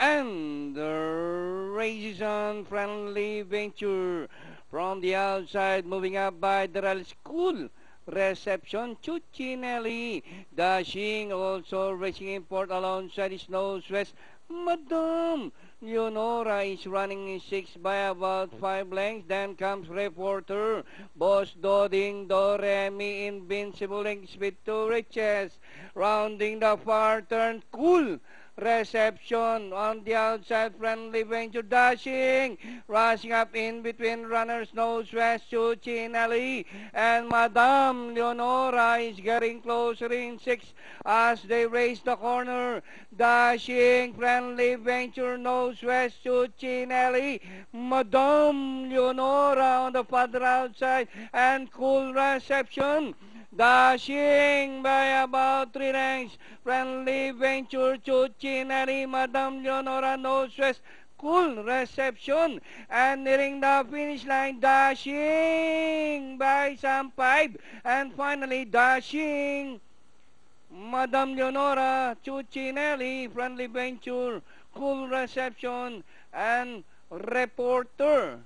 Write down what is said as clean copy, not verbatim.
And the race is on. Friendly Venture from the outside, moving up by Daral School. Reception, Chuchinelli. Dashing, also racing import alongside his nose west. Madam Leonora is running in 6 by about 5 lengths. Then comes Reporter. Boss Doding, Doremi, Invincible, Speed to Riches. Rounding the far turn, Cool Reception on the outside. Friendly Venture dashing, rushing up in between runners. Nose west, Chuchinelli and Madame Leonora is getting closer in 6 as they race the corner. Dashing, Friendly Venture, nose west, Chuchinelli, Madame Leonora on the further outside, and Cool Reception dashing by about 3 lengths. Friendly Venture, Chuchinelli, Madame Leonora, nose west, Cool Reception, and nearing the finish line, dashing by some 5, and finally dashing Madame Leonora, Chuchinelli, Friendly Venture, Cool Reception, and Reporter.